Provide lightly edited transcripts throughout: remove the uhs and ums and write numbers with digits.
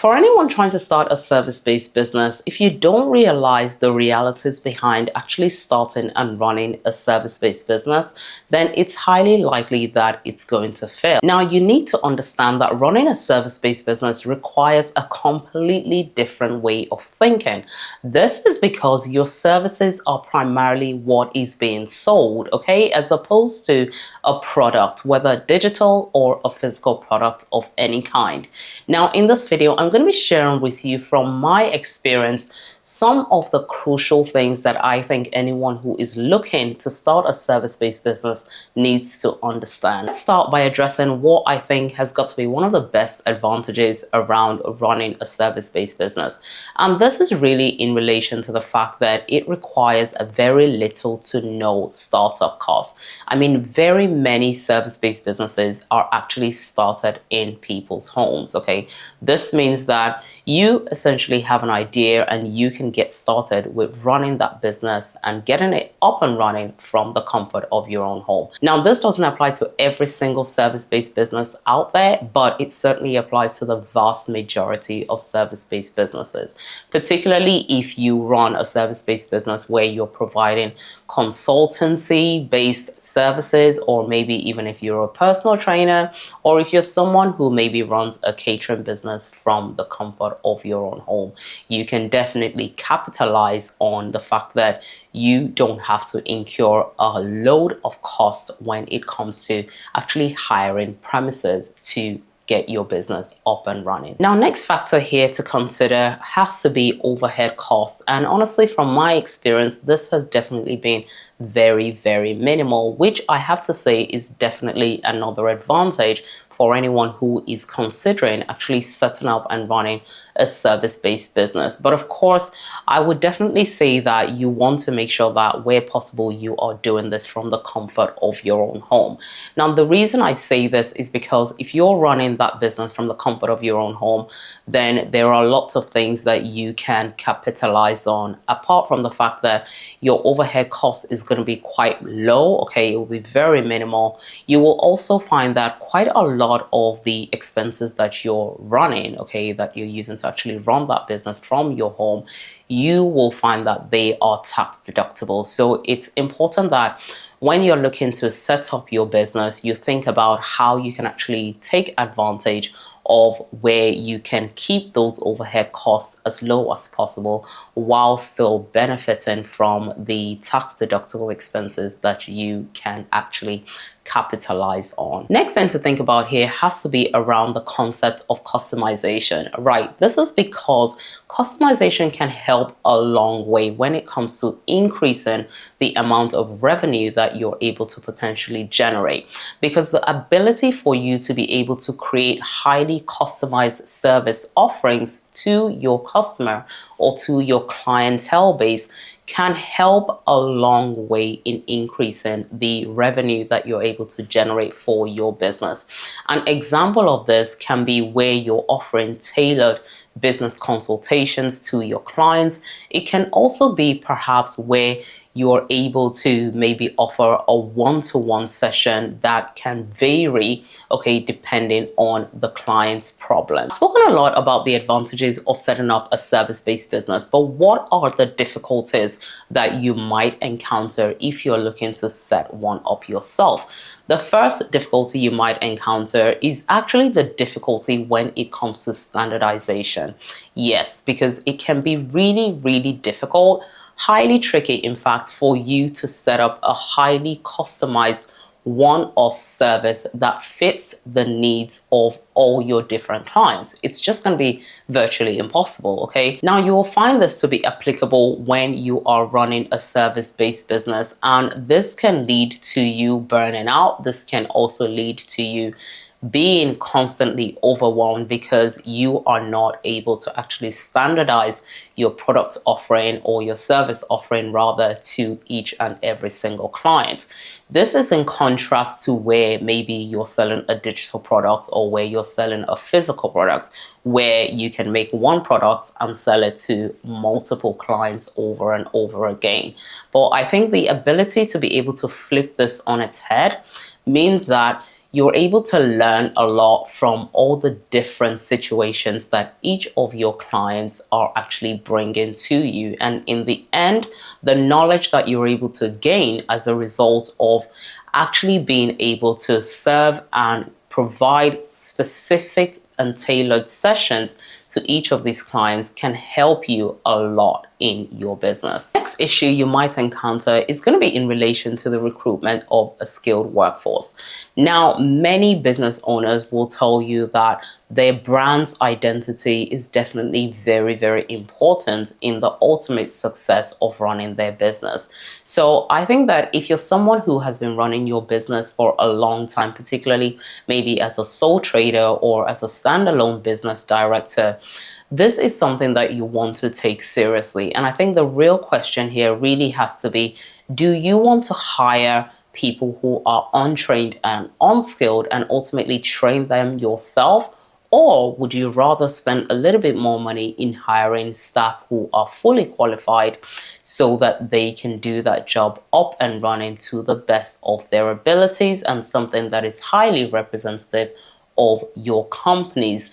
For anyone trying to start a service-based business, if you don't realize the realities behind actually starting and running a service-based business, then it's highly likely that it's going to fail. Now, you need to understand that running a service-based business requires a completely different way of thinking. This is because your services are primarily what is being sold, okay, as opposed to a product, whether digital or a physical product of any kind. Now, in this video, I'm going to be sharing with you from my experience some of the crucial things that I think anyone who is looking to start a service-based business needs to understand. Let's start by addressing what I think has got to be one of the best advantages around running a service-based business. And this is really in relation to the fact that it requires a very little to no startup cost. I mean, very many service-based businesses are actually started in people's homes, okay? This means that you essentially have an idea and you can get started with running that business and getting it up and running from the comfort of your own home. Now, this doesn't apply to every single service-based business out there, but it certainly applies to the vast majority of service-based businesses, particularly if you run a service-based business where you're providing consultancy-based services, or maybe even if you're a personal trainer, or if you're someone who maybe runs a catering business from the comfort of your own home. You can definitely capitalize on the fact that you don't have to incur a load of cost when it comes to actually hiring premises to get your business up and running. Now, next factor here to consider has to be overhead costs. And honestly, from my experience, this has definitely been very, very minimal, which I have to say is definitely another advantage for anyone who is considering actually setting up and running a service-based business. But of course, I would definitely say that you want to make sure that where possible, you are doing this from the comfort of your own home. Now, the reason I say this is because if you're running that business from the comfort of your own home, then there are lots of things that you can capitalize on, apart from the fact that your overhead cost is going to be quite low, okay? It will be very minimal. You will also find that quite a lot of the expenses that you're running, okay, that you're using to actually run that business from your home, you will find that they are tax deductible. So it's important that when you're looking to set up your business, you think about how you can actually take advantage of where you can keep those overhead costs as low as possible while still benefiting from the tax deductible expenses that you can actually capitalize on. Next thing to think about here has to be around the concept of customization, right? This is because customization can help a long way when it comes to increasing the amount of revenue that you're able to potentially generate, because the ability for you to be able to create highly customized service offerings to your customer or to your clientele base can help a long way in increasing the revenue that you're able to generate for your business. An example of this can be where you're offering tailored business consultations to your clients. It can also be perhaps where you're able to maybe offer a one-to-one session that can vary, okay, depending on the client's problem. I've spoken a lot about the advantages of setting up a service-based business, but what are the difficulties that you might encounter if you're looking to set one up yourself? The first difficulty you might encounter is actually the difficulty when it comes to standardization. Yes, because it can be really, really difficult, highly tricky, in fact, for you to set up a highly customized one-off service that fits the needs of all your different clients. It's just going to be virtually impossible, okay? Now, you will find this to be applicable when you are running a service-based business, and this can lead to you burning out. This can also lead to you being constantly overwhelmed because you are not able to actually standardize your product offering or your service offering rather to each and every single client. This is in contrast to where maybe you're selling a digital product or where you're selling a physical product, where you can make one product and sell it to multiple clients over and over again. But I think the ability to be able to flip this on its head means that you're able to learn a lot from all the different situations that each of your clients are actually bringing to you. And in the end, the knowledge that you're able to gain as a result of actually being able to serve and provide specific and tailored sessions to each of these clients can help you a lot in your business. Next issue you might encounter is going to be in relation to the recruitment of a skilled workforce. Now, many business owners will tell you that their brand's identity is definitely very, very important in the ultimate success of running their business. So I think that if you're someone who has been running your business for a long time, particularly maybe as a sole trader or as a standalone business director, this is something that you want to take seriously. And I think the real question here really has to be, do you want to hire people who are untrained and unskilled and ultimately train them yourself? Or would you rather spend a little bit more money in hiring staff who are fully qualified so that they can do that job up and running to the best of their abilities and something that is highly representative of your company's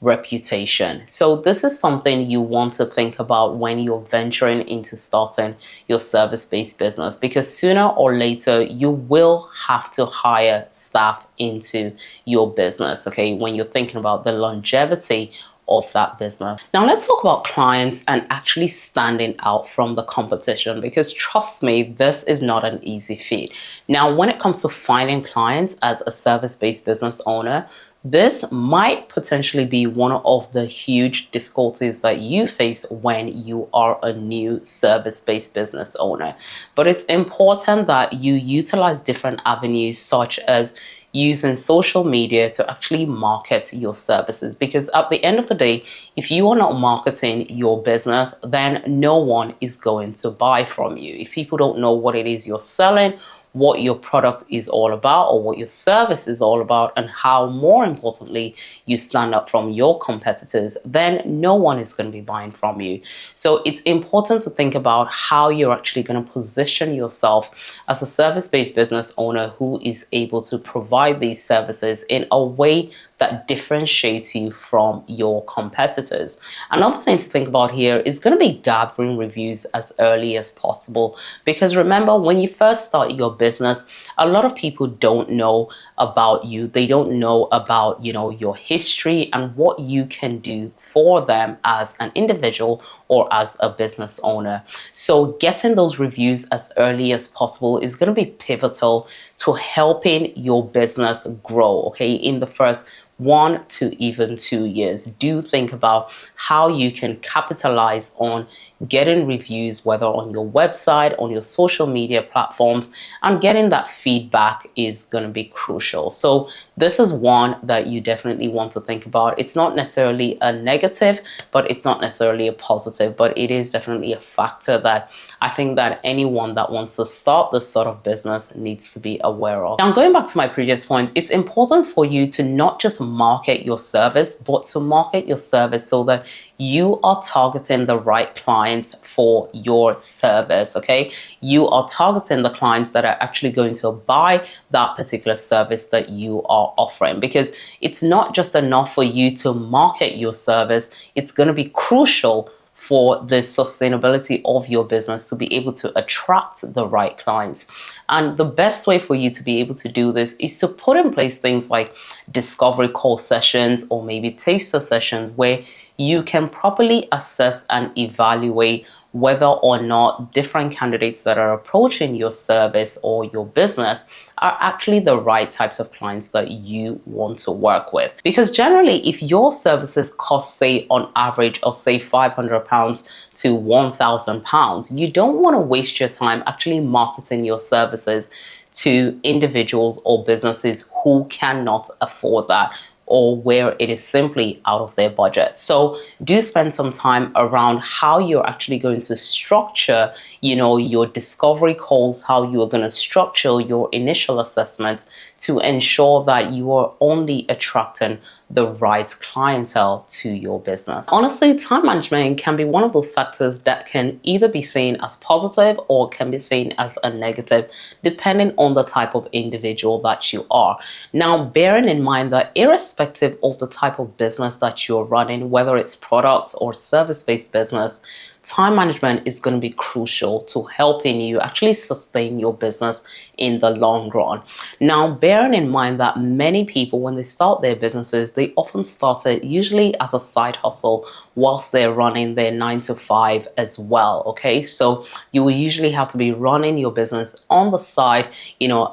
reputation? So this is something you want to think about when you're venturing into starting your service-based business, because sooner or later you will have to hire staff into your business, okay, when you're thinking about the longevity of that business. Now let's talk about clients and actually standing out from the competition, because trust me, this is not an easy feat. Now, when it comes to finding clients as a service-based business owner, this might potentially be one of the huge difficulties that you face when you are a new service-based business owner. But it's important that you utilize different avenues, such as using social media to actually market your services, because at the end of the day, if you are not marketing your business, then no one is going to buy from you. If people don't know what it is you're selling, what your product is all about, or what your service is all about, and how, more importantly, you stand up from your competitors, then no one is going to be buying from you. So it's important to think about how you're actually going to position yourself as a service-based business owner who is able to provide these services in a way that differentiates you from your competitors. Another thing to think about here is going to be gathering reviews as early as possible, because remember, when you first start your business, a lot of people don't know about you. They don't know about, your history and what you can do for them as an individual or as a business owner. So getting those reviews as early as possible is going to be pivotal to helping your business grow, okay, in the first 1 to even 2 years. Do think about how you can capitalize on getting reviews, whether on your website, on your social media platforms, and getting that feedback is going to be crucial. So this is one that you definitely want to think about. It's not necessarily a negative, but it's not necessarily a positive, but it is definitely a factor that I think that anyone that wants to start this sort of business needs to be aware of. Now, going back to my previous point, it's important for you to not just market your service, but to market your service so that you are targeting the right clients for your service, okay? You are targeting the clients that are actually going to buy that particular service that you are offering, because it's not just enough for you to market your service. It's going to be crucial for the sustainability of your business to be able to attract the right clients. And the best way for you to be able to do this is to put in place things like discovery call sessions or maybe taster sessions, where you can properly assess and evaluate whether or not different candidates that are approaching your service or your business are actually the right types of clients that you want to work with. Because generally, if your services cost, say, on average of, say, £500 to £1,000, you don't want to waste your time actually marketing your services to individuals or businesses who cannot afford that, or where it is simply out of their budget. So do spend some time around how you're actually going to structure, your discovery calls, how you are going to structure your initial assessment to ensure that you are only attracting the right clientele to your business. Honestly, time management can be one of those factors that can either be seen as positive or can be seen as a negative, depending on the type of individual that you are. Now, bearing in mind that irrespective of the type of business that you're running, whether it's products or service-based business, time management is going to be crucial to helping you actually sustain your business in the long run. Now, bearing in mind that many people, when they start their businesses, they often start it usually as a side hustle whilst they're running their 9 to 5 as well. Okay, so you will usually have to be running your business on the side,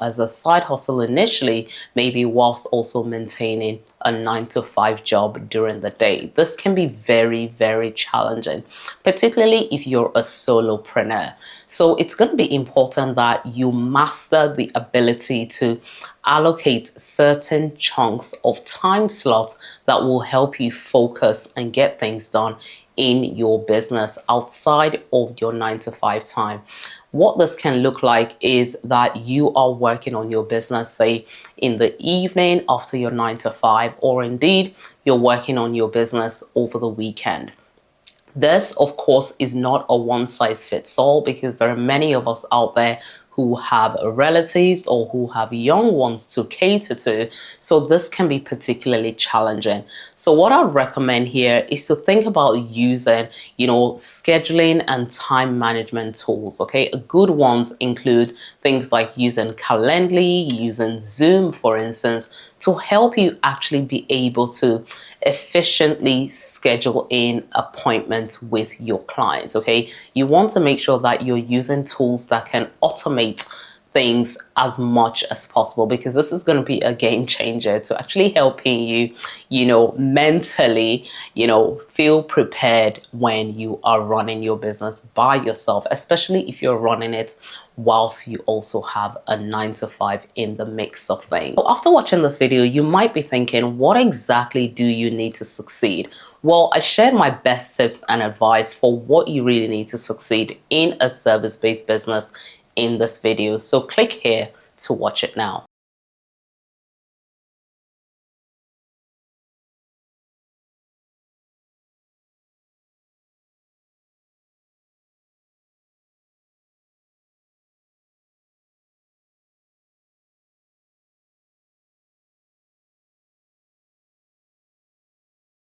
as a side hustle initially, maybe whilst also maintaining a 9 to 5 job during the day. This can be very, very challenging, particularly if you're a solopreneur. So it's going to be important that you master the ability to allocate certain chunks of time slots that will help you focus and get things done in your business outside of your 9 to 5 time. What this can look like is that you are working on your business, say in the evening after your 9 to 5, or indeed you're working on your business over the weekend. This, of course, is not a one size fits all, because there are many of us out there who have relatives or who have young ones to cater to. So this can be particularly challenging. So what I recommend here is to think about using, scheduling and time management tools. Okay, good ones include things like using Calendly, using Zoom, for instance, to help you actually be able to efficiently schedule in appointments with your clients. Okay, you want to make sure that you're using tools that can automate things as much as possible, because this is going to be a game changer to actually helping you, mentally, feel prepared when you are running your business by yourself, especially if you're running it whilst you also have a 9 to 5 in the mix of things. So after watching this video, you might be thinking, what exactly do you need to succeed? Well, I shared my best tips and advice for what you really need to succeed in a service-based business in this video. So click here to watch it now.